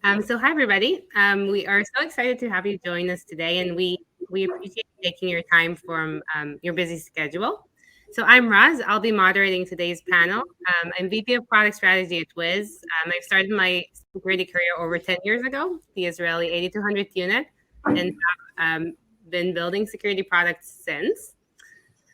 So hi everybody. We are so excited to have you join us today, and we appreciate you taking your time from your busy schedule. So I'm Raaz. I'll be moderating today's panel. I'm VP of Product Strategy at Wiz. I've started my security career over 10 years ago, the Israeli 8200th unit, and have been building security products since.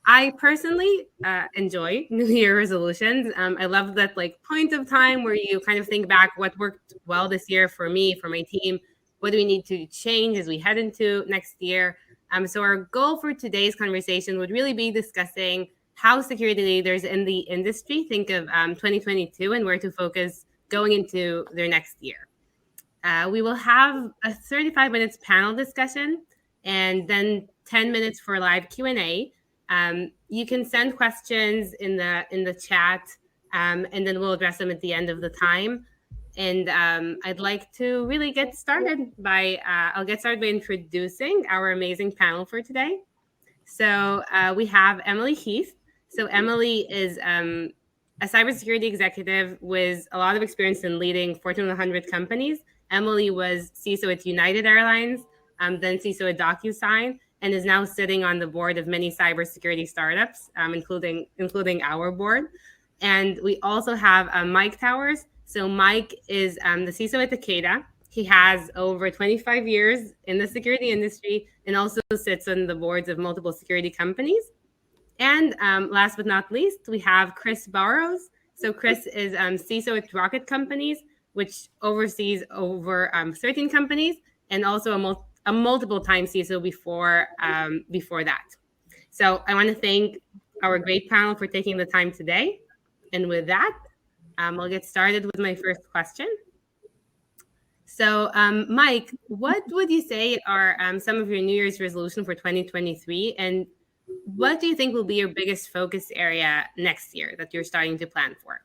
I personally enjoy New Year resolutions. I love that point of time where you kind of think back what worked well this year for me, for my team. What do we need to change as we head into next year? So our goal for today's conversation would really be discussing how security leaders in the industry think of 2022 and where to focus going into their next year. We will have a 35 minutes panel discussion and then 10 minutes for live Q&A. You can send questions in the chat, and then we'll address them at the end of the time. And I'd like to really get started by I'll get started by introducing our amazing panel for today. So we have Emily Heath. So Emily is a cybersecurity executive with a lot of experience in leading Fortune 100 companies. Emily was CISO at United Airlines, then CISO at DocuSign, and is now sitting on the board of many cybersecurity startups, including our board. And we also have Mike Towers. So Mike is the CISO at Takeda. He has over 25 years in the security industry and also sits on the boards of multiple security companies. And last but not least, we have Chris Burrows. So Chris is CISO at Rocket Companies, which oversees over 13 companies, and also a multiple time CISO before that. So I want to thank our great panel for taking the time today. And with that, I'll get started with my first question. So, Mike, what would you say are some of your New Year's resolution for 2023, and what do you think will be your biggest focus area next year that you're starting to plan for?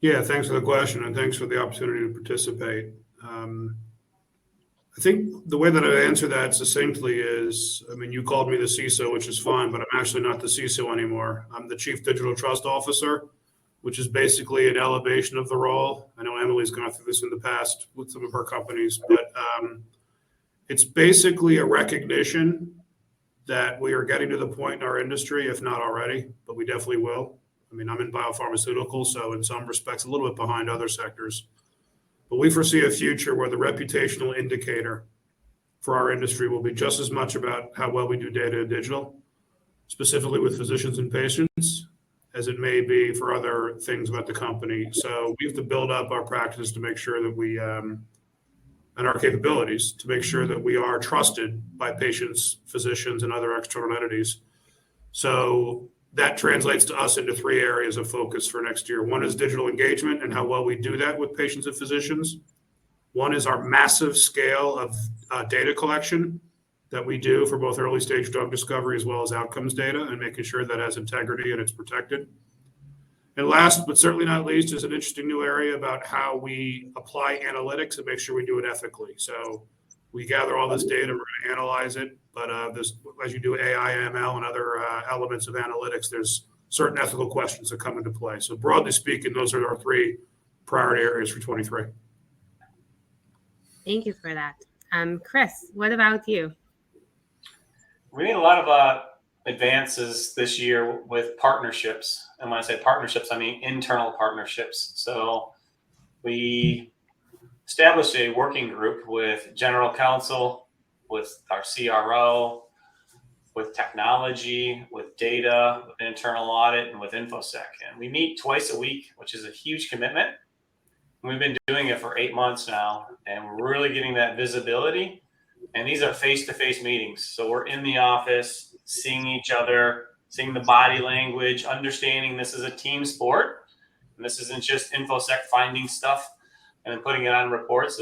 Yeah, thanks for the question, and thanks for the opportunity to participate. I think the way that I answer that succinctly is, you called me the CISO, which is fine, but I'm actually not the CISO anymore. I'm the Chief Digital Trust Officer, which is basically an elevation of the role. I know Emily's gone through this in the past with some of her companies, but it's basically a recognition that we are getting to the point in our industry, if not already, but we definitely will. I'm in biopharmaceuticals, so in some respects, a little bit behind other sectors. But we foresee a future where the reputational indicator for our industry will be just as much about how well we do data and digital, specifically with physicians and patients, as it may be for other things about the company. So we have to build up our practices to make sure that we, and our capabilities to make sure that we are trusted by patients, physicians, and other external entities. So that translates to us into three areas of focus for next year. One is digital engagement and how well we do that with patients and physicians. One is our massive scale of data collection that we do for both early stage drug discovery as well as outcomes data, and making sure that has integrity and it's protected. And last, but certainly not least, is an interesting new area about how we apply analytics and make sure we do it ethically. So we gather all this data, we're going to analyze it, but as you do AI, ML, and other elements of analytics, there's certain ethical questions that come into play. So broadly speaking, those are our three priority areas for 23. Thank you for that. Chris, what about you? We need a lot of advances this year with partnerships. And when I say partnerships, I mean internal partnerships. So we established a working group with general counsel, with our CRO, with technology, with data, with internal audit, and with InfoSec. And we meet twice a week, which is a huge commitment. We've been doing it for 8 months now, and we're really getting that visibility. And these are face-to-face meetings. So we're in the office, seeing each other, seeing the body language, understanding this is a team sport. And this isn't just InfoSec finding stuff and then putting it on reports.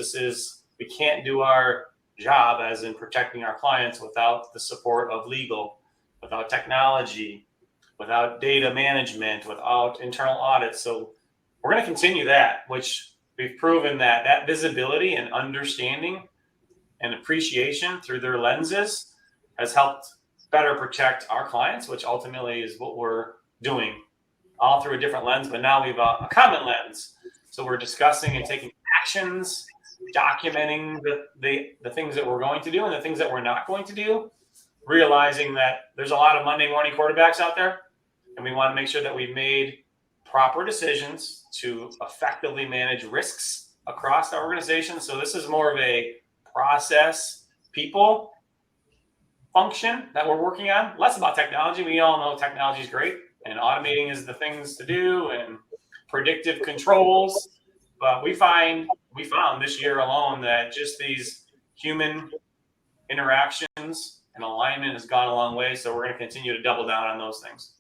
We can't do our job as in protecting our clients without the support of legal, without technology, without data management, without internal audits. So we're going to continue that, which we've proven that visibility and understanding and appreciation through their lenses has helped better protect our clients, which ultimately is what we're doing, all through a different lens. But now we've a common lens. So we're discussing and taking actions, documenting the things that we're going to do and the things that we're not going to do, realizing that there's a lot of Monday morning quarterbacks out there, and we want to make sure that we've made proper decisions to effectively manage risks across our organization. So this is more of a process, people function that we're working on, less about technology. We all know technology is great, and automating is the things to do, and predictive controls. But we found this year alone that just these human interactions and alignment has gone a long way. So we're going to continue to double down on those things.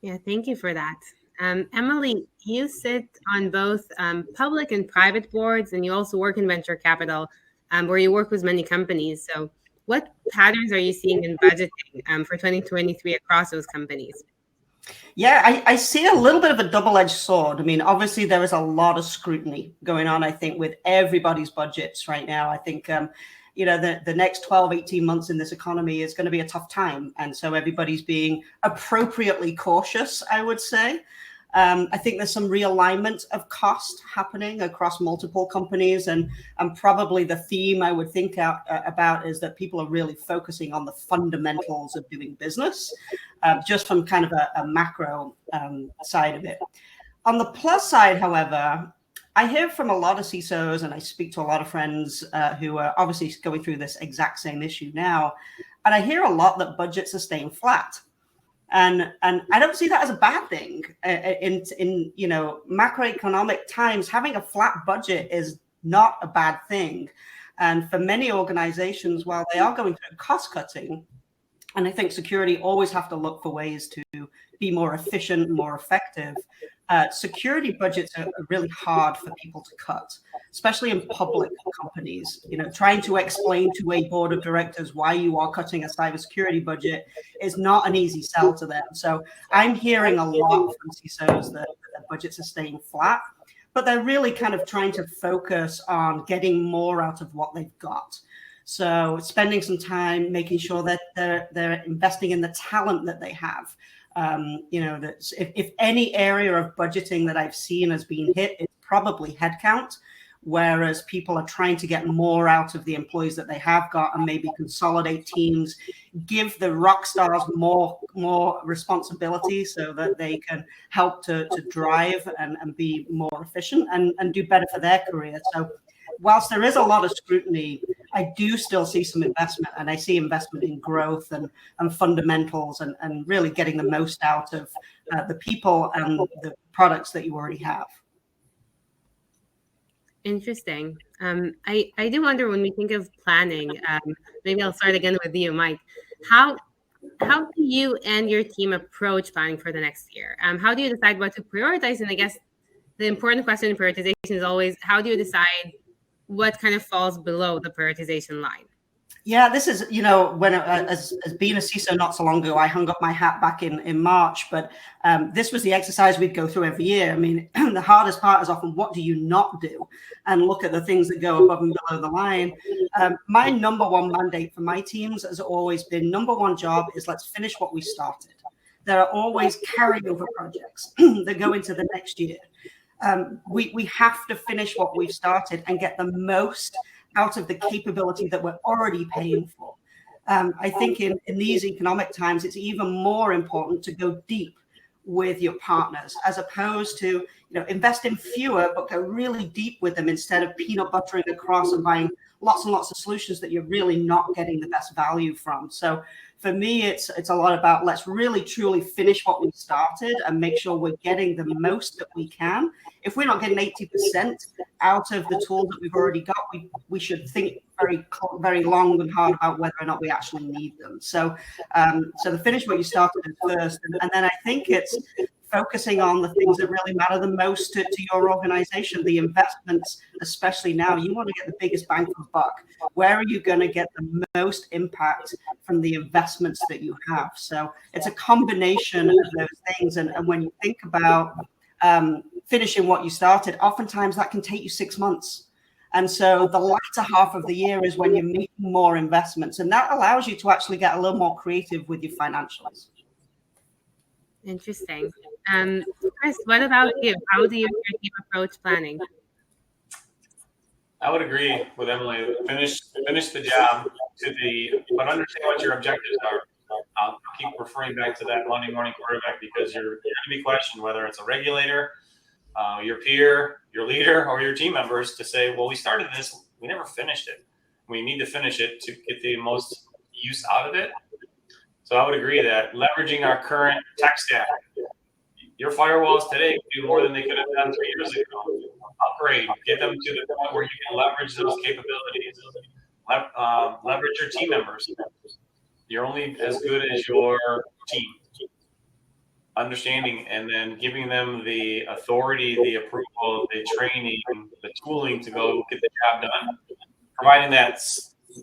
Yeah, thank you for that. Emily, you sit on both public and private boards, and you also work in venture capital, where you work with many companies. So what patterns are you seeing in budgeting for 2023 across those companies? Yeah, I see a little bit of a double-edged sword. I mean, obviously there is a lot of scrutiny going on, I think, with everybody's budgets right now. I think, the next 12, 18 months in this economy is going to be a tough time. And so everybody's being appropriately cautious, I would say. I think there's some realignment of cost happening across multiple companies. And probably the theme I would think about is that people are really focusing on the fundamentals of doing business, just from kind of a macro side of it. On the plus side, however, I hear from a lot of CISOs, and I speak to a lot of friends who are obviously going through this exact same issue now. And I hear a lot that budgets are staying flat. And I don't see that as a bad thing. In macroeconomic times, having a flat budget is not a bad thing. And for many organizations, while they are going through cost cutting, and I think security always have to look for ways to be more efficient, more effective, security budgets are really hard for people to cut, especially in public companies. Trying to explain to a board of directors why you are cutting a cybersecurity budget is not an easy sell to them. So I'm hearing a lot from CISOs that their budgets are staying flat, but they're really kind of trying to focus on getting more out of what they've got. So spending some time making sure that they're investing in the talent that they have. That if any area of budgeting that I've seen has been hit, it's probably headcount, whereas people are trying to get more out of the employees that they have got and maybe consolidate teams, give the rock stars more responsibility so that they can help to drive and be more efficient and do better for their career. So whilst there is a lot of scrutiny, I do still see some investment, and I see investment in growth and fundamentals and really getting the most out of the people and the products that you already have. Interesting. I do wonder, when we think of planning, maybe I'll start again with you, Mike. How do you and your team approach planning for the next year? How do you decide what to prioritize? And I guess the important question in prioritization is always, how do you decide what kind of falls below the prioritization line? Yeah, this is, when as being a CISO not so long ago, I hung up my hat back in March, but this was the exercise we'd go through every year. I mean, the hardest part is often, what do you not do? And look at the things that go above and below the line. My number one mandate for my teams has always been, number one job is let's finish what we started. There are always carryover projects that go into the next year. We have to finish what we've started and get the most out of the capability that we're already paying for. I think in these economic times, it's even more important to go deep with your partners, as opposed to invest in fewer, but go really deep with them instead of peanut buttering across and buying lots and lots of solutions that you're really not getting the best value from. So for me, it's a lot about let's really truly finish what we started and make sure we're getting the most that we can. If we're not getting 80% out of the tools that we've already got, we should think very long and hard about whether or not we actually need them. So the finish what you started first, and then I think it's focusing on the things that really matter the most to your organization, the investments, especially now. You want to get the biggest bang for the buck. Where are you going to get the most impact from the investments that you have? So it's a combination of those things. And when you think about finishing what you started, oftentimes that can take you 6 months. And so the latter half of the year is when you're making more investments. And that allows you to actually get a little more creative with your financials. Interesting. Chris, what about you? How do you and your team approach planning? I would agree with Emily. Finish the job but understand what your objectives are. I'll keep referring back to that Monday morning quarterback, because you're going to be questioned, whether it's a regulator, your peer, your leader, or your team members, to say, well, we started this, we never finished it. We need to finish it to get the most use out of it. So I would agree that leveraging our current tech stack, your firewalls today do more than they could have done 3 years ago. Upgrade, get them to the point where you can leverage those capabilities. Leverage your team members. You're only as good as your team. Understanding and then giving them the authority, the approval, the training, the tooling to go get the job done. Providing that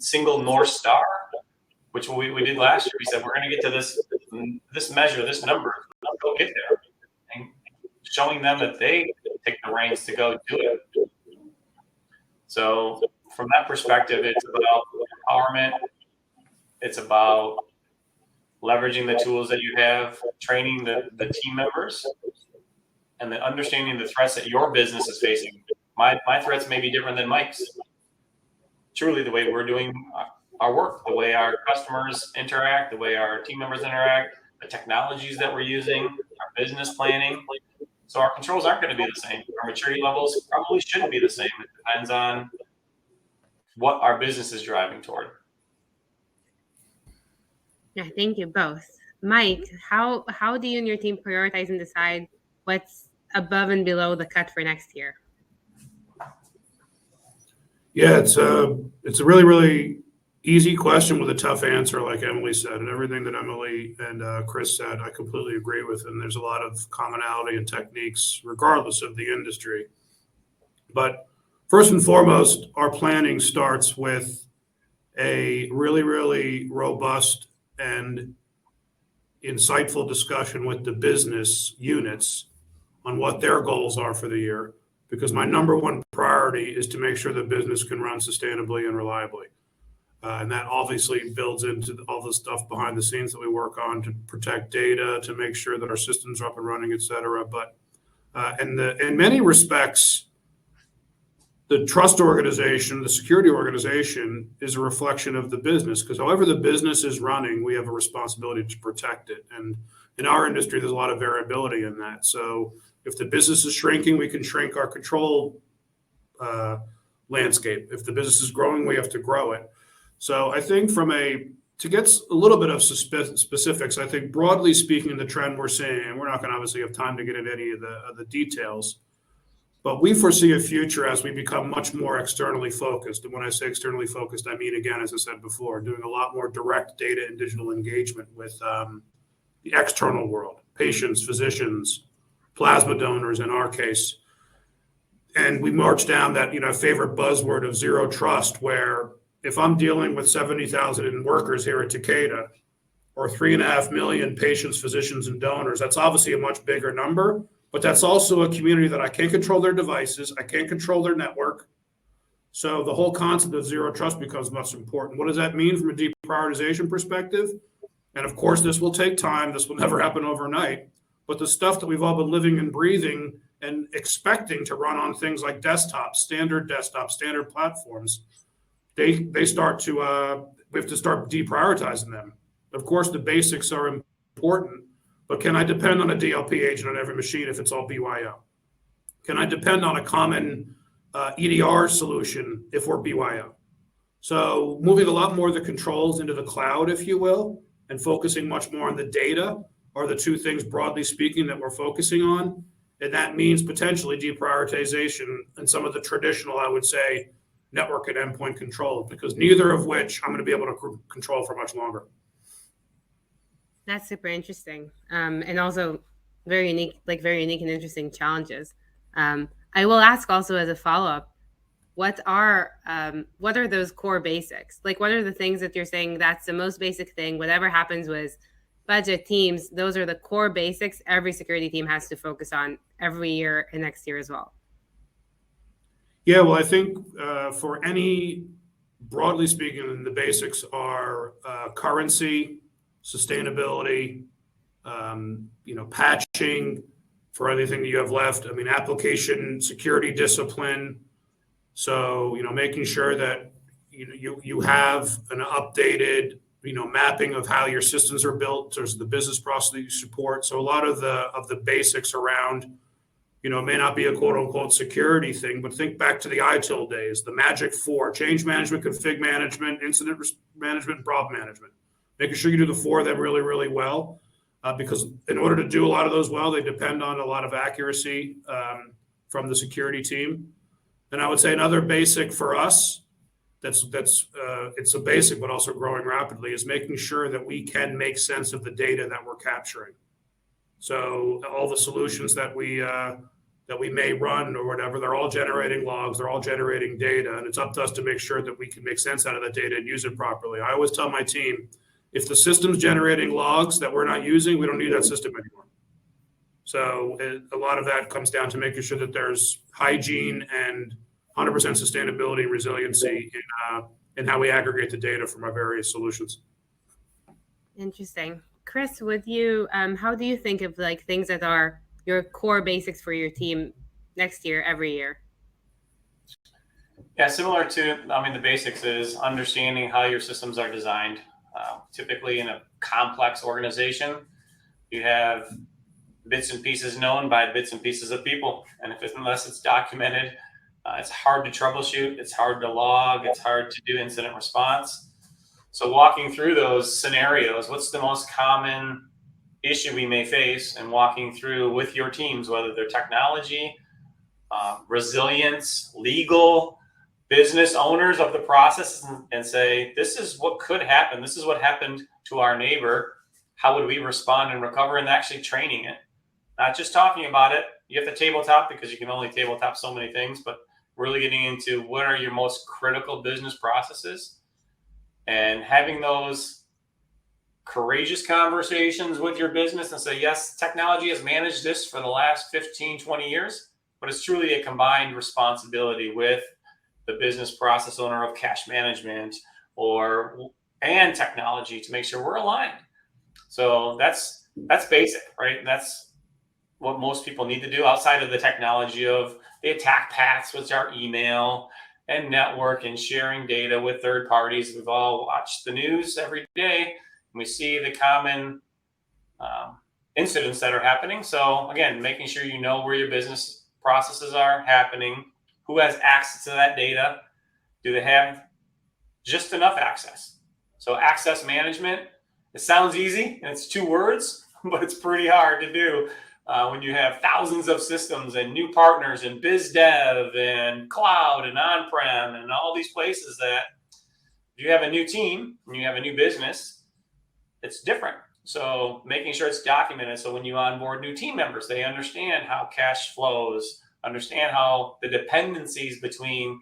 single North Star, which we did last year. We said, we're going to get to this measure, this number. Let's go get there. And showing them that they take the reins to go do it. So from that perspective, it's about empowerment. It's about leveraging the tools that you have, training the team members, and then understanding the threats that your business is facing. My threats may be different than Mike's. Truly, the way we're doing our work, the way our customers interact, the way our team members interact, the technologies that we're using, our business planning. So our controls aren't going to be the same. Our maturity levels probably shouldn't be the same. It depends on what our business is driving toward. Yeah, thank you both. Mike, how do you and your team prioritize and decide what's above and below the cut for next year? Yeah, it's a really, really easy question with a tough answer, like Emily said, and everything that Emily and Chris said, I completely agree with. And there's a lot of commonality and techniques, regardless of the industry. But first and foremost, our planning starts with a really, really robust and insightful discussion with the business units on what their goals are for the year, because my number one priority is to make sure the business can run sustainably and reliably. And that obviously builds into all the stuff behind the scenes that we work on to protect data, to make sure that our systems are up and running, et cetera. But in many respects, the trust organization, the security organization, is a reflection of the business, because however the business is running, we have a responsibility to protect it. And in our industry, there's a lot of variability in that. So if the business is shrinking, we can shrink our control landscape. If the business is growing, we have to grow it. So I think to get a little bit of specifics, I think broadly speaking, the trend we're seeing, and we're not going to obviously have time to get into any of the details, but we foresee a future as we become much more externally focused. And when I say externally focused, I mean, again, as I said before, doing a lot more direct data and digital engagement with the external world, patients, physicians, plasma donors in our case. And we march down that, favorite buzzword of zero trust, where if I'm dealing with 70,000 workers here at Takeda, or 3.5 million patients, physicians, and donors, that's obviously a much bigger number. But that's also a community that I can't control their devices. I can't control their network. So the whole concept of zero trust becomes much important. What does that mean from a deprioritization perspective? And of course, this will take time. This will never happen overnight. But the stuff that we've all been living and breathing and expecting to run on things like desktops, standard platforms, they start to, we have to start deprioritizing them. Of course, the basics are important. But can I depend on a DLP agent on every machine if it's all BYO? Can I depend on a common EDR solution if we're BYO? So moving a lot more of the controls into the cloud, if you will, and focusing much more on the data are the two things, broadly speaking, that we're focusing on. And that means potentially deprioritization and some of the traditional, I would say, network and endpoint control, because neither of which I'm going to be able to control for much longer. That's super interesting, and also very unique and interesting challenges. I will ask also as a follow-up, what are those core basics? Like, what are the things that you're saying that's the most basic thing, whatever happens with budget, teams, those are the core basics every security team has to focus on every year and next year as well? Yeah, well, I think for any, broadly speaking, the basics are currency, sustainability, patching for anything that you have left. I mean, application security discipline, So, making sure that you have an updated, mapping of how your systems are built. There's the business process that you support. So a lot of the basics around, it may not be a quote unquote security thing, but think back to the ITIL days, the magic four: change management, config management, incident management, and problem management. Making sure you do the four of them really, really well, because in order to do a lot of those well, they depend on a lot of accuracy from the security team. And I would say another basic for us, that's it's a basic but also growing rapidly, is making sure that we can make sense of the data that we're capturing. So all the solutions that we may run or whatever, they're all generating logs, they're all generating data, and it's up to us to make sure that we can make sense out of that data and use it properly. I always tell my team, if the system's generating logs that we're not using, we don't need that system anymore. So a lot of that comes down to making sure that there's hygiene and 100% sustainability and resiliency in how we aggregate the data from our various solutions. Interesting. Chris, with you, how do you think of like things that are your core basics for your team next year, every year? Yeah, similar to, the basics is understanding how your systems are designed. Typically in a complex organization, you have bits and pieces known by bits and pieces of people. And unless it's documented, it's hard to troubleshoot, it's hard to log, it's hard to do incident response. So walking through those scenarios, what's the most common issue we may face, and walking through with your teams, whether they're technology, resilience, legal, business owners of the process, and say, this is what could happen. This is what happened to our neighbor. How would we respond and recover? And actually training it, not just talking about it. You have to tabletop, because you can only tabletop so many things, but really getting into what are your most critical business processes and having those courageous conversations with your business and say, yes, technology has managed this for the last 15, 20 years, but it's truly a combined responsibility with the business process owner of cash management and technology to make sure we're aligned. So that's basic, right? That's what most people need to do outside of the technology of the attack paths, which are email and network and sharing data with third parties. We've all watched the news every day, and we see the common incidents that are happening. So again, making sure you know where your business processes are happening, who has access to that data, do they have just enough access? So access management, it sounds easy and it's 2 words, but it's pretty hard to do when you have thousands of systems and new partners and biz dev and cloud and on-prem and all these places that if you have a new team and you have a new business, it's different. So making sure it's documented. So when you onboard new team members, they understand how cash flows, understand how the dependencies between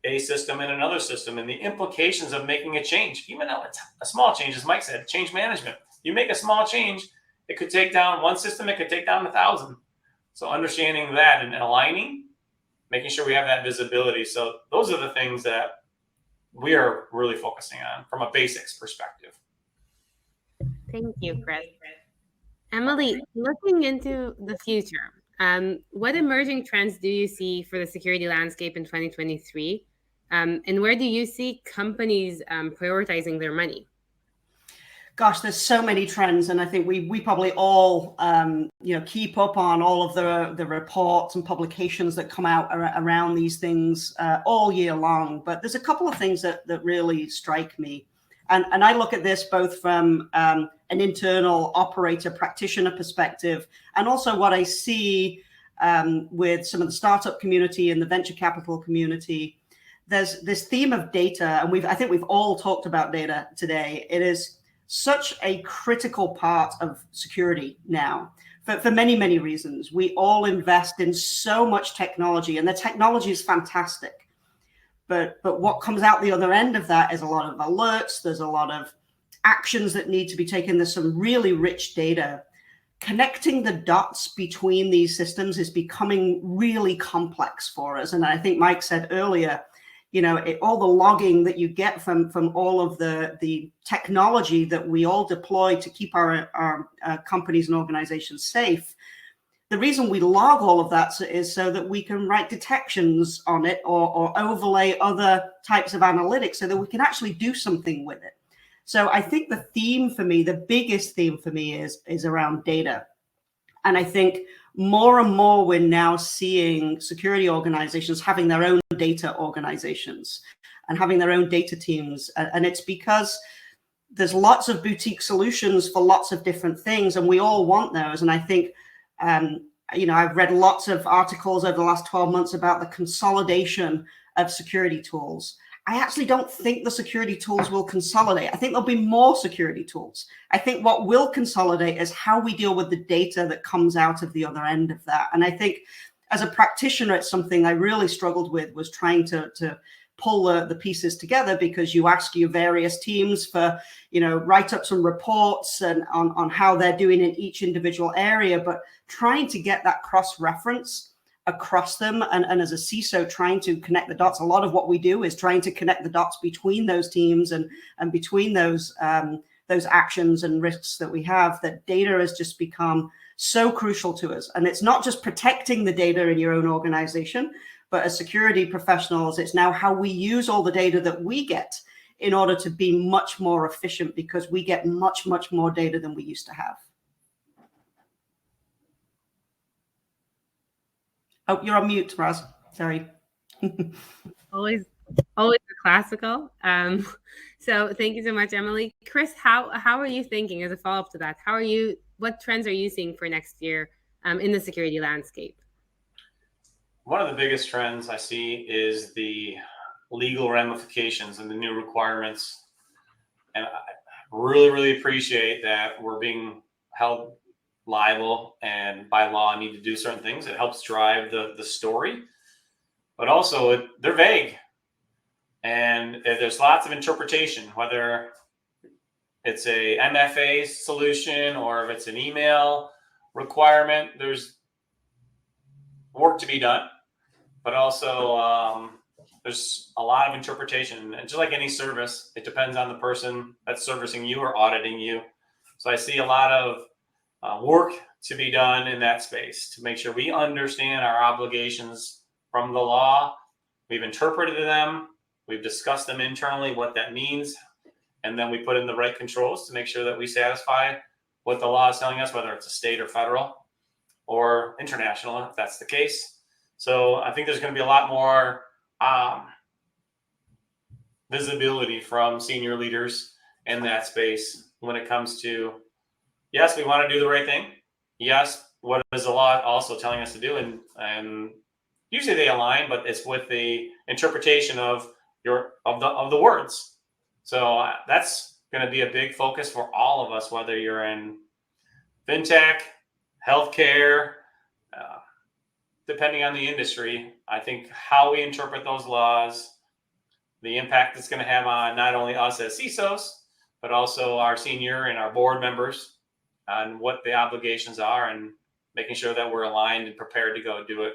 a system and another system and the implications of making a change, even though it's a small change, as Mike said, change management. You make a small change, it could take down one system, it could take down 1,000. So understanding that and aligning, making sure we have that visibility. So those are the things that we are really focusing on from a basics perspective. Thank you, Chris. Emily, looking into the future, what emerging trends do you see for the security landscape in 2023? And where do you see companies prioritizing their money? Gosh, there's so many trends, and I think we probably all keep up on all of the reports and publications that come out around these things all year long. But there's a couple of things that really strike me, and I look at this both from an internal operator practitioner perspective, and also what I see with some of the startup community and the venture capital community. There's this theme of data, and I think we've all talked about data today. It is such a critical part of security now for many, many reasons. We all invest in so much technology, and the technology is fantastic. But what comes out the other end of that is a lot of alerts. There's a lot of actions that need to be taken. There's some really rich data. Connecting the dots between these systems is becoming really complex for us. And I think Mike said earlier, all the logging that you get from all of the technology that we all deploy to keep our companies and organizations safe, the reason we log all of that is so that we can write detections on it or overlay other types of analytics so that we can actually do something with it. So I think the theme for me, the biggest theme for me is around data. And I think more and more we're now seeing security organizations having their own data organizations and having their own data teams. And it's because there's lots of boutique solutions for lots of different things, and we all want those. And I think, I've read lots of articles over the last 12 months about the consolidation of security tools. I actually don't think the security tools will consolidate. I think there'll be more security tools. I think what will consolidate is how we deal with the data that comes out of the other end of that. And I think as a practitioner, it's something I really struggled with, was trying to pull the pieces together, because you ask your various teams for, write up some reports and on how they're doing in each individual area, but trying to get that cross-reference across them. And as a CISO, trying to connect the dots. A lot of what we do is trying to connect the dots between those teams and between those actions and risks that we have. That data has just become so crucial to us. And it's not just protecting the data in your own organization, but as security professionals, it's now how we use all the data that we get in order to be much more efficient, because we get much, much more data than we used to have. Oh, you're on mute, Raaz. Sorry. Always the classical. So thank you so much, Emily. Chris, how are you thinking as a follow-up to that? What trends are you seeing for next year in the security landscape? One of the biggest trends I see is the legal ramifications and the new requirements. And I really, really appreciate that we're being held liable and by law need to do certain things. It helps drive the story, but also they're vague. And there's lots of interpretation, whether it's a MFA solution or if it's an email requirement. There's work to be done, but also there's a lot of interpretation. And just like any service, it depends on the person that's servicing you or auditing you. So I see a lot of work to be done in that space to make sure we understand our obligations from the law. We've interpreted them. We've discussed them internally, what that means. And then we put in the right controls to make sure that we satisfy what the law is telling us, whether it's a state or federal or international, if that's the case. So I think there's going to be a lot more visibility from senior leaders in that space when it comes to, yes, we want to do the right thing. Yes, what is the law also telling us to do? And usually they align, but it's with the interpretation of the words. So that's going to be a big focus for all of us, whether you're in fintech, healthcare, depending on the industry. I think how we interpret those laws, the impact it's going to have on not only us as CISOs, but also our senior and our board members on what the obligations are, and making sure that we're aligned and prepared to go do it.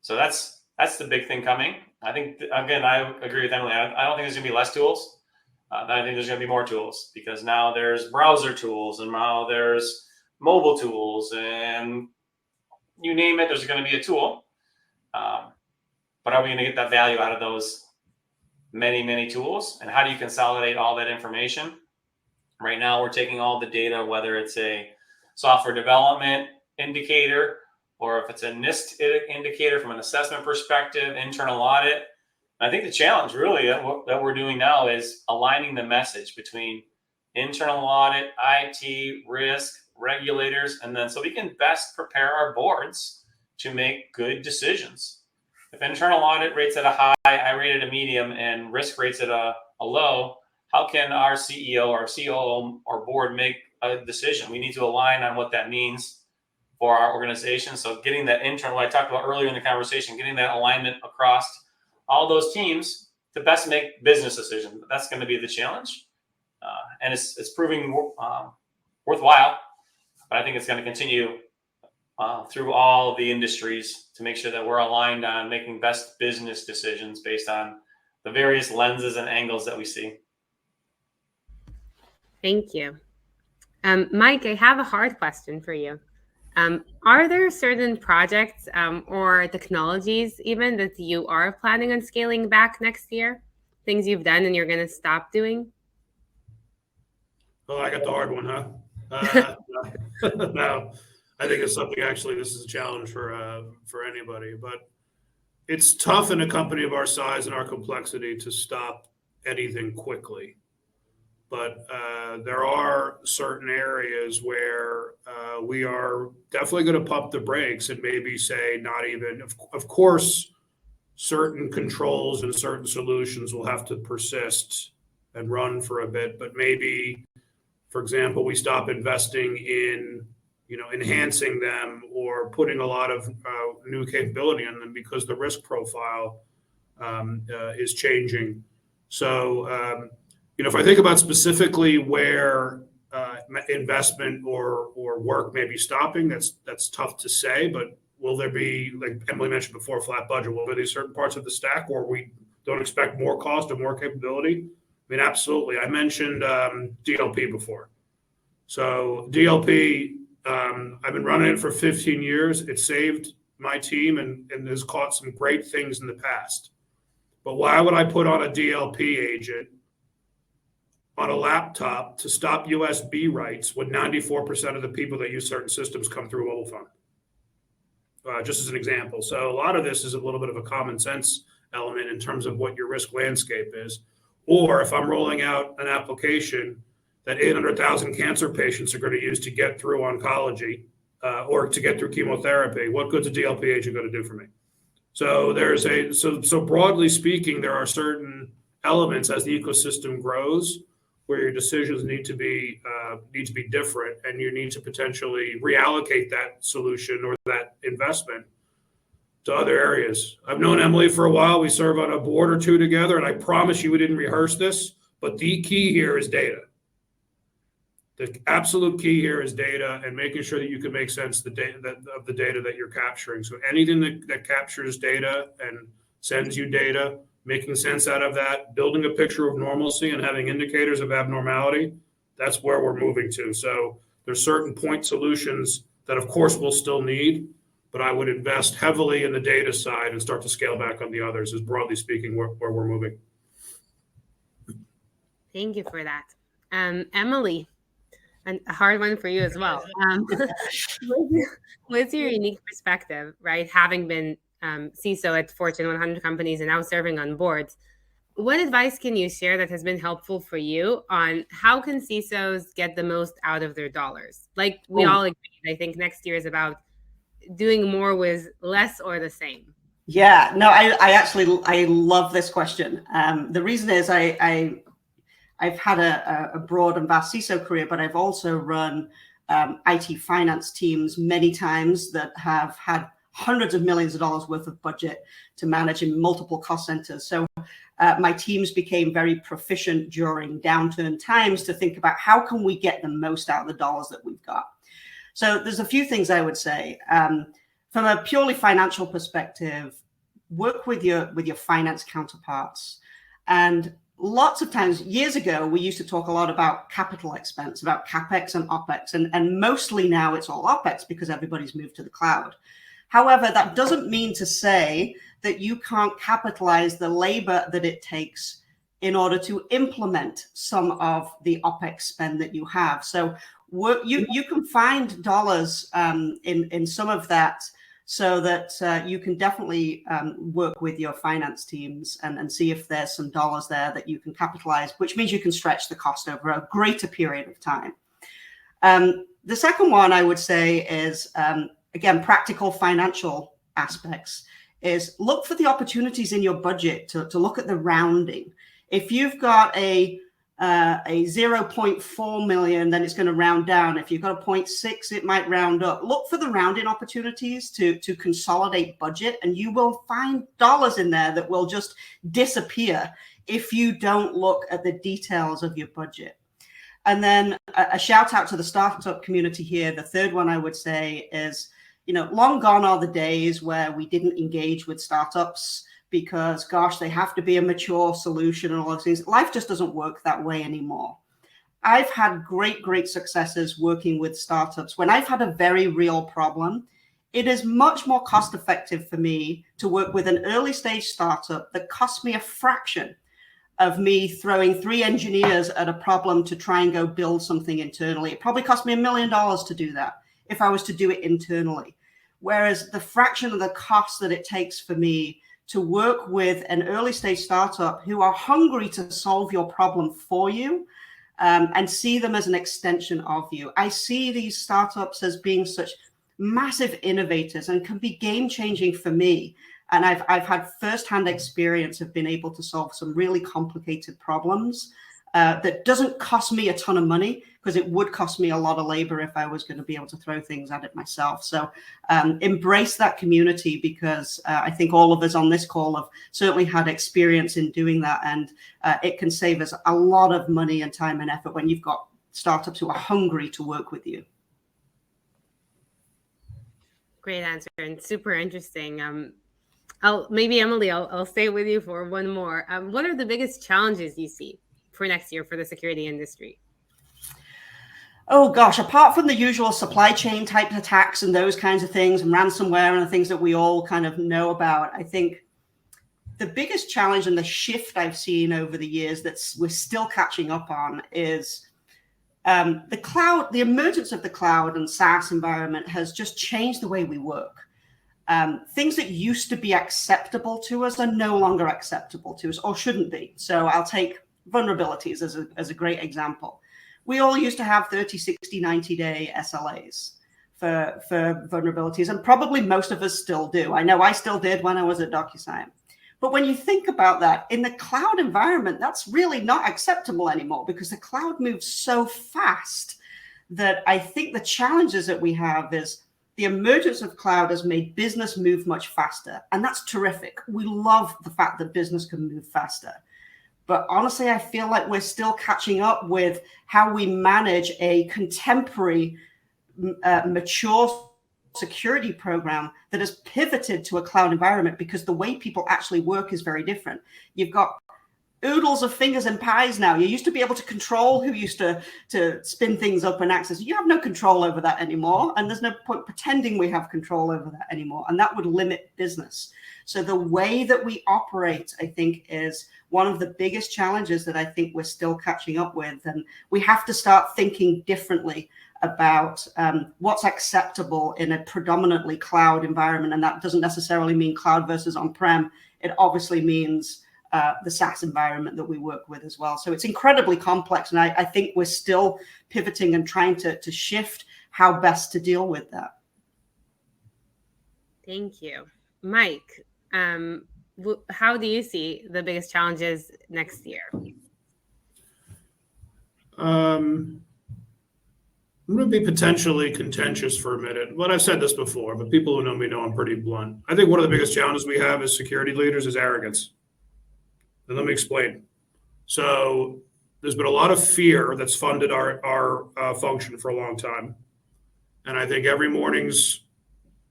So that's the big thing coming. I think, again, I agree with Emily. I don't think there's going to be less tools. I think there's going to be more tools, because now there's browser tools and now there's mobile tools, and you name it, there's going to be a tool. But are we going to get that value out of those many, many tools? And how do you consolidate all that information? Right now, we're taking all the data, whether it's a software development indicator or if it's a NIST indicator from an assessment perspective, internal audit. I think the challenge really that we're doing now is aligning the message between internal audit, IT, risk, regulators, and then so we can best prepare our boards to make good decisions. If internal audit rates at a high, I rate it a medium, and risk rates at a low, how can our CEO or COO or board make a decision? We need to align on what that means for our organization. So getting that internal, I talked about earlier in the conversation, getting that alignment across all those teams to best make business decisions. That's going to be the challenge. And it's proving worthwhile, but I think it's going to continue through all the industries to make sure that we're aligned on making best business decisions based on the various lenses and angles that we see. Thank you. Mike, I have a hard question for you. Are there certain projects or technologies even that you are planning on scaling back next year? Things you've done and you're going to stop doing? Oh, I got the hard one, huh? Uh, no, I think it's something. Actually, this is a challenge for anybody, but it's tough in a company of our size and our complexity to stop anything quickly. But there are certain areas where we are definitely going to pump the brakes and maybe say not even. Of course, certain controls and certain solutions will have to persist and run for a bit, but maybe, for example, we stop investing in enhancing them or putting a lot of new capability in them because the risk profile is changing. So, if I think about specifically where investment or work may be stopping, that's tough to say. But will there be, like Emily mentioned before, flat budget? Will there be certain parts of the stack where we don't expect more cost or more capability? I mean, absolutely. I mentioned DLP before. So DLP, I've been running it for 15 years. It saved my team and has caught some great things in the past. But why would I put on a DLP agent on a laptop to stop USB writes when 94% of the people that use certain systems come through a mobile phone? Just as an example. So a lot of this is a little bit of a common sense element in terms of what your risk landscape is. Or if I'm rolling out an application that 800,000 cancer patients are going to use to get through oncology or to get through chemotherapy, what good's a DLP agent going to do for me? So so broadly speaking, there are certain elements as the ecosystem grows where your decisions need to be different, and you need to potentially reallocate that solution or that investment to other areas. I've known Emily for a while. We serve on a board or two together, and I promise you we didn't rehearse this, but the key here is data. The absolute key here is data and making sure that you can make sense of the data that you're capturing. So anything that captures data and sends you data, making sense out of that, building a picture of normalcy and having indicators of abnormality, that's where we're moving to. So there's certain point solutions that, of course, we'll still need, but I would invest heavily in the data side and start to scale back on the others, is broadly speaking where we're moving. Thank you for that. Emily, and a hard one for you as well. What's your unique perspective, right? Having been CISO at Fortune 100 companies and now serving on boards, what advice can you share that has been helpful for you on how can CISOs get the most out of their dollars? Like we all agree, I think next year is about doing more with less or the same. Yeah, no, I love this question. The reason is I've had a broad and vast CISO career, but I've also run IT finance teams many times that have had hundreds of millions of dollars worth of budget to manage in multiple cost centers. So my teams became very proficient during downturn times to think about how can we get the most out of the dollars that we've got. So there's a few things I would say. From a purely financial perspective, work with your finance counterparts. And lots of times, years ago, we used to talk a lot about capital expense, about CapEx and OpEx, and mostly now it's all OpEx because everybody's moved to the cloud. However, that doesn't mean to say that you can't capitalize the labor that it takes in order to implement some of the OpEx spend that you have. So you can find dollars in some of that, so that you can definitely work with your finance teams and see if there's some dollars there that you can capitalize, which means you can stretch the cost over a greater period of time. The second one I would say is, again, practical financial aspects, is look for the opportunities in your budget to look at the rounding. If you've got a 0.4 million, then it's going to round down. If you've got a 0.6, it might round up. Look for the rounding opportunities to consolidate budget, and you will find dollars in there that will just disappear if you don't look at the details of your budget. And then a shout out to the startup community here. The third one I would say is, long gone are the days where we didn't engage with startups because, gosh, they have to be a mature solution and all those things. Life just doesn't work that way anymore. I've had great successes working with startups. When I've had a very real problem, it is much more cost effective for me to work with an early stage startup that costs me a fraction of me throwing 3 engineers at a problem to try and go build something internally. It probably cost me $1 million to do that if I was to do it internally. Whereas the fraction of the cost that it takes for me to work with an early stage startup who are hungry to solve your problem for you, and see them as an extension of you. I see these startups as being such massive innovators and can be game-changing for me. And I've had firsthand experience of being able to solve some really complicated problems that doesn't cost me a ton of money, because it would cost me a lot of labor if I was going to be able to throw things at it myself. So embrace that community, because I think all of us on this call have certainly had experience in doing that. And it can save us a lot of money and time and effort when you've got startups who are hungry to work with you. Great answer and super interesting. Emily, I'll stay with you for one more. What are the biggest challenges you see for next year for the security industry? Oh gosh, apart from the usual supply chain type attacks and those kinds of things and ransomware and the things that we all kind of know about, I think the biggest challenge and the shift I've seen over the years that we're still catching up on is the cloud. The emergence of the cloud and SaaS environment has just changed the way we work. Things that used to be acceptable to us are no longer acceptable to us, or shouldn't be. So I'll take vulnerabilities as a great example. We all used to have 30, 60, 90-day SLAs for vulnerabilities, and probably most of us still do. I know I still did when I was at DocuSign. But when you think about that, in the cloud environment, that's really not acceptable anymore, because the cloud moves so fast that I think the challenges that we have is the emergence of cloud has made business move much faster. And that's terrific. We love the fact that business can move faster. But honestly, I feel like we're still catching up with how we manage a contemporary, mature security program that has pivoted to a cloud environment, because the way people actually work is very different. You've got oodles of fingers and pies now. You used to be able to control who used to spin things up and access. You have no control over that anymore. And there's no point pretending we have control over that anymore. And that would limit business. So the way that we operate, I think, is one of the biggest challenges that I think we're still catching up with. And we have to start thinking differently about what's acceptable in a predominantly cloud environment. And that doesn't necessarily mean cloud versus on-prem. It obviously means the SaaS environment that we work with as well. So it's incredibly complex. And I think we're still pivoting and trying to shift how best to deal with that. Thank you. Mike, how do you see the biggest challenges next year? I'm going to be potentially contentious for a minute. But I've said this before, but people who know me know I'm pretty blunt. I think one of the biggest challenges we have as security leaders is arrogance. And let me explain. So there's been a lot of fear that's funded our function for a long time. And I think every morning's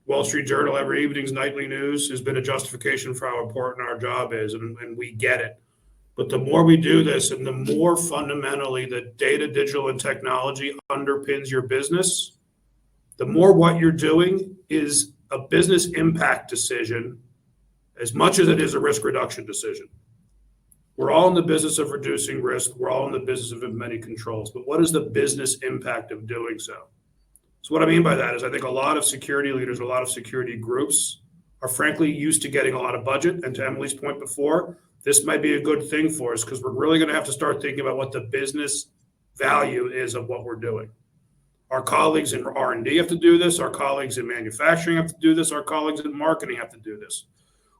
Wall Street Journal, every evening's nightly news has been a justification for how important our job is, and we get it. But the more we do this, and the more fundamentally that data, digital, and technology underpins your business, the more what you're doing is a business impact decision as much as it is a risk reduction decision. We're all in the business of reducing risk. We're all in the business of implementing controls. But what is the business impact of doing so? So what I mean by that is I think a lot of security leaders, a lot of security groups are frankly used to getting a lot of budget. And to Emily's point before, this might be a good thing for us, because we're really going to have to start thinking about what the business value is of what we're doing. Our colleagues in R&D have to do this. Our colleagues in manufacturing have to do this. Our colleagues in marketing have to do this.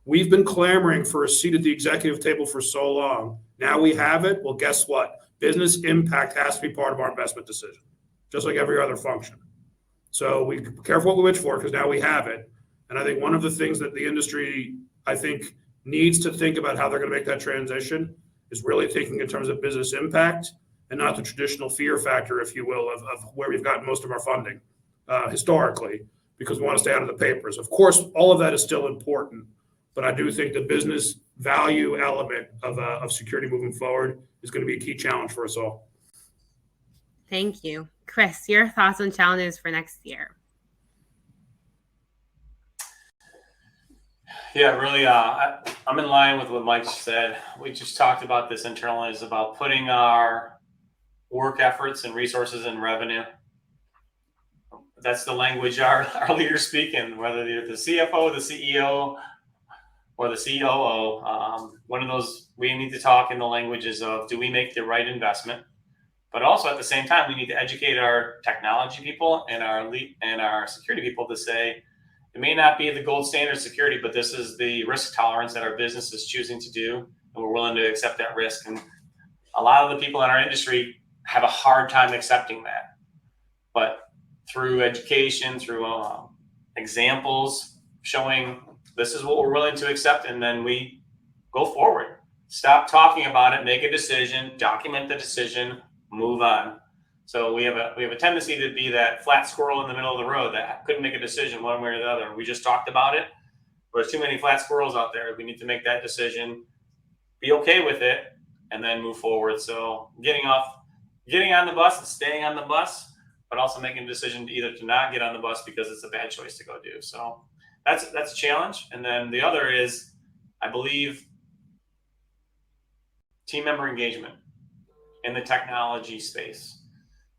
We've been clamoring for a seat at the executive table for so long. Now we have it. Well, guess what? Business impact has to be part of our investment decision, just like every other function. So we be careful what we wish for, because now we have it. And I think one of the things that the industry, I think, needs to think about how they're going to make that transition is really thinking in terms of business impact and not the traditional fear factor, if you will, of where we've gotten most of our funding historically, because we want to stay out of the papers. Of course, all of that is still important, but I do think the business value element of security moving forward is going to be a key challenge for us all. Thank you. Chris, your thoughts on challenges for next year? Yeah, really, I'm in line with what Mike said. We just talked about this internally, is about putting our work efforts and resources and revenue. That's the language our leaders speak in, whether they're the CFO, the CEO, or the COO. One of those, we need to talk in the languages of, do we make the right investment? But also at the same time, we need to educate our technology people and our security people to say, it may not be the gold standard security, but this is the risk tolerance that our business is choosing to do, and we're willing to accept that risk. And a lot of the people in our industry have a hard time accepting that. But through education, through examples, showing this is what we're willing to accept, and then we go forward. Stop talking about it, make a decision, document the decision, move on. So we have a tendency to be that flat squirrel in the middle of the road that couldn't make a decision one way or the other. We just talked about it. There's too many flat squirrels out there. We need to make that decision, be okay with it, and then move forward. So getting on the bus and staying on the bus, but also making a decision either to not get on the bus because it's a bad choice to go do. So that's a challenge. And then the other is, I believe, team member engagement in the technology space.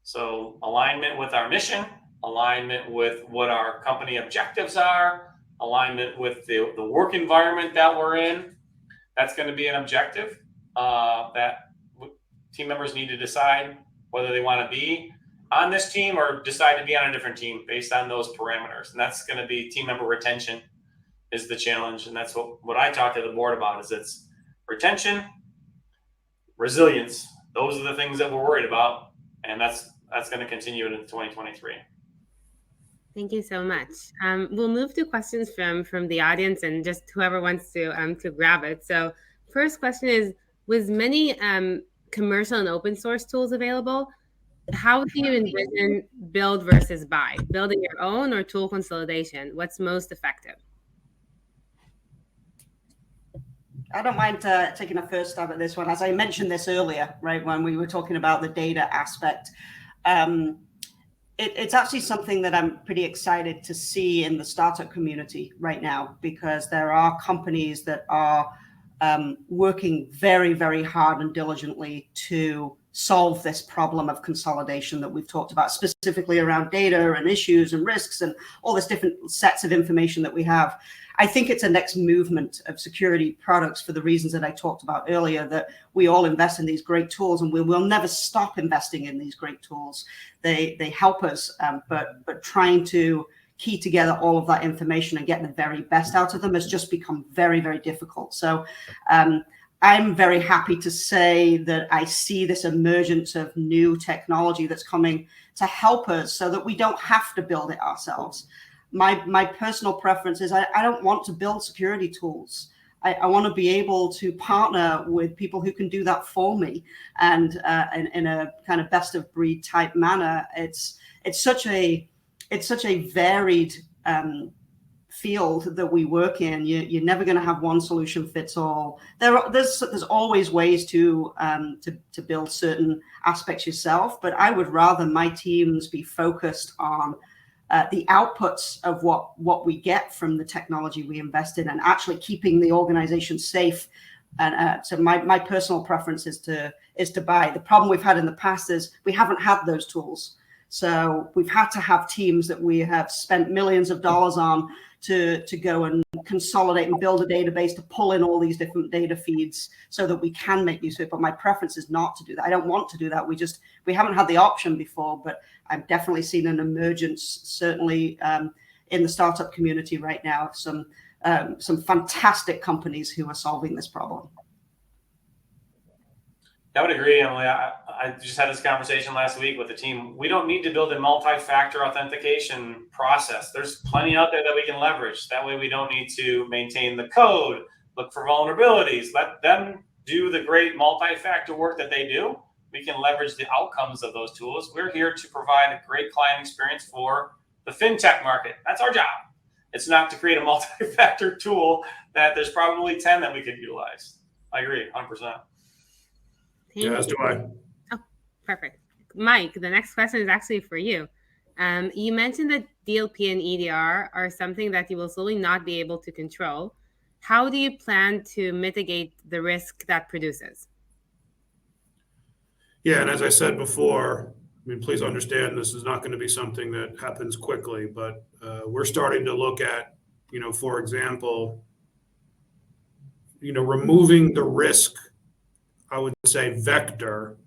So alignment with our mission, alignment with what our company objectives are, alignment with the work environment that we're in. That's going to be an objective that team members need to decide whether they want to be on this team or decide to be on a different team based on those parameters. And that's going to be team member retention is the challenge. And that's what I talk to the board about, is it's retention, resilience. Those are the things that we're worried about. And that's going to continue into 2023. Thank you so much. We'll move to questions from the audience and just whoever wants to grab it. So first question is, with many commercial and open source tools available, how do you envision build versus buy? Building your own or tool consolidation? What's most effective? I don't mind taking a first stab at this one. As I mentioned this earlier, right, when we were talking about the data aspect, it's actually something that I'm pretty excited to see in the startup community right now, because there are companies that are working very, very hard and diligently to solve this problem of consolidation that we've talked about, specifically around data and issues and risks and all this different sets of information that we have. I think it's a next movement of security products for the reasons that I talked about earlier, that we all invest in these great tools and we will never stop investing in these great tools. They help us, but trying to key together all of that information and get the very best out of them has just become very, very difficult. So I'm very happy to say that I see this emergence of new technology that's coming to help us so that we don't have to build it ourselves. My personal preference is I don't want to build security tools. I want to be able to partner with people who can do that for me, and in a kind of best of breed type manner. It's such a varied field that we work in. You're never going to have one solution fits all. There's always ways to build certain aspects yourself, but I would rather my teams be focused on the outputs of what we get from the technology we invest in, and actually keeping the organization safe. And so my personal preference is to buy. The problem we've had in the past is we haven't had those tools. So we've had to have teams that we have spent millions of dollars on to go and consolidate and build a database to pull in all these different data feeds so that we can make use of it. But my preference is not to do that. I don't want to do that. We haven't had the option before, but I've definitely seen an emergence, certainly in the startup community right now, some fantastic companies who are solving this problem. I would agree, Emily. I just had this conversation last week with the team. We don't need to build a multi-factor authentication process. There's plenty out there that we can leverage. That way we don't need to maintain the code, look for vulnerabilities, let them do the great multi-factor work that they do. We can leverage the outcomes of those tools. We're here to provide a great client experience for the fintech market. That's our job. It's not to create a multi-factor tool that there's probably 10 that we could utilize. I agree, 100%. Yeah, as do I. Oh, perfect. Mike, the next question is actually for you. You mentioned that DLP and EDR are something that you will slowly not be able to control. How do you plan to mitigate the risk that produces? Yeah, and as I said before, I mean, please understand this is not going to be something that happens quickly, but we're starting to look at, for example, removing the risk, I would say, vector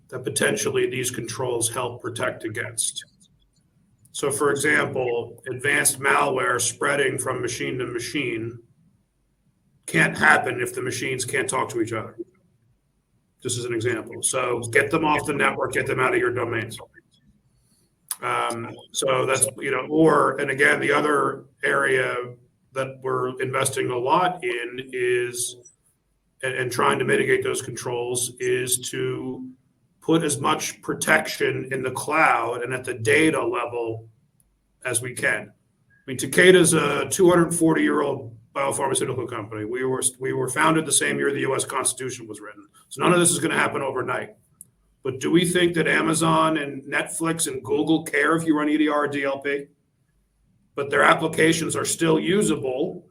that potentially these controls help protect against. So, for example, advanced malware spreading from machine to machine can't happen if the machines can't talk to each other. Just as an example. So get them off the network, get them out of your domains. So that's, and again, the other area that we're investing a lot in is, and trying to mitigate those controls, is to put as much protection in the cloud and at the data level as we can. I mean, Takeda's a 240-year-old biopharmaceutical company. We were founded the same year the U.S. Constitution was written. So none of this is going to happen overnight. But do we think that Amazon and Netflix and Google care if you run EDR or DLP? But their applications are still usable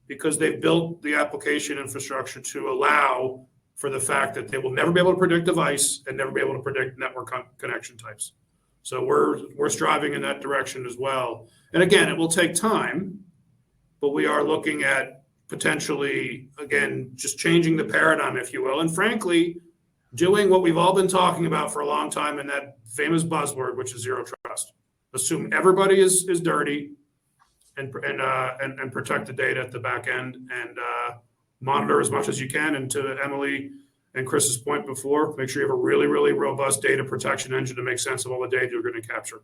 because they've built the application infrastructure to allow for the fact that they will never be able to predict device and never be able to predict network connection types. So we're striving in that direction as well. And again, it will take time, but we are looking at potentially, again, just changing the paradigm, if you will. And frankly, doing what we've all been talking about for a long time in that famous buzzword, which is zero trust. Assume everybody is dirty and protect the data at the back end and monitor as much as you can. And to Emily and Chris's point before, make sure you have a really, really robust data protection engine to make sense of all the data you're going to capture.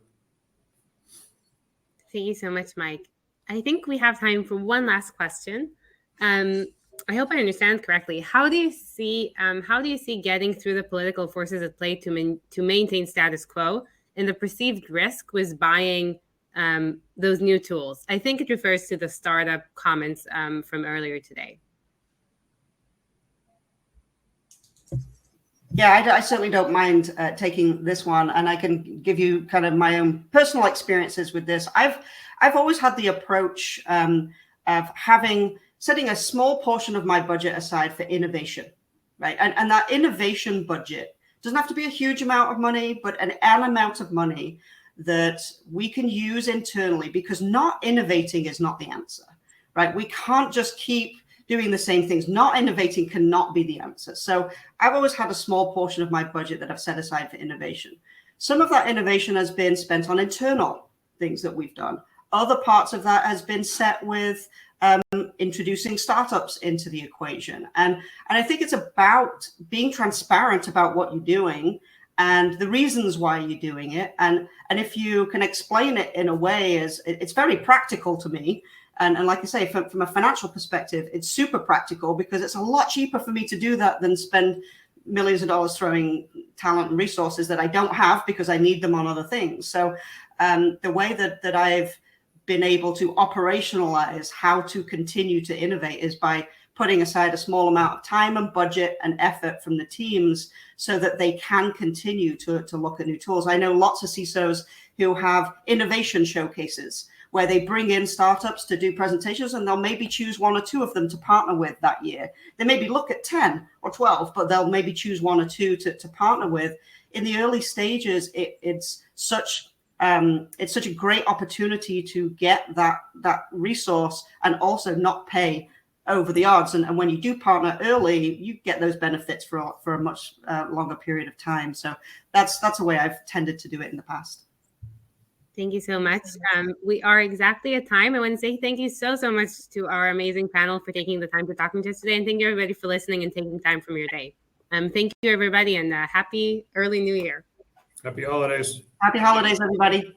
Thank you so much, Mike. I think we have time for one last question. I hope I understand correctly. How do you see getting through the political forces at play to maintain status quo and the perceived risk with buying those new tools? I think it refers to the startup comments from earlier today. Yeah, I certainly don't mind taking this one, and I can give you kind of my own personal experiences with this. I've always had the approach of setting a small portion of my budget aside for innovation, right? And that innovation budget doesn't have to be a huge amount of money, but an amount of money that we can use internally, because not innovating is not the answer, right? We can't just keep doing the same things. Not innovating cannot be the answer. So I've always had a small portion of my budget that I've set aside for innovation. Some of that innovation has been spent on internal things that we've done. Other parts of that has been set with introducing startups into the equation. And I think it's about being transparent about what you're doing and the reasons why you're doing it. And if you can explain it in a way as it's very practical to me. And like I say, from a financial perspective, it's super practical because it's a lot cheaper for me to do that than spend millions of dollars throwing talent and resources that I don't have because I need them on other things. So the way that I've been able to operationalize how to continue to innovate is by putting aside a small amount of time and budget and effort from the teams so that they can continue to look at new tools. I know lots of CISOs who have innovation showcases where they bring in startups to do presentations, and they'll maybe choose one or two of them to partner with that year. They maybe look at 10 or 12, but they'll maybe choose one or two to partner with. In the early stages, it's such a great opportunity to get that resource and also not pay over the odds. And when you do partner early, you get those benefits for a much longer period of time. So that's a way I've tended to do it in the past. Thank you so much. We are exactly at time. I want to say thank you so much to our amazing panel for taking the time to talking to us today. And thank you everybody for listening and taking time from your day. Thank you everybody, and happy early new year. Happy holidays. Happy holidays, everybody.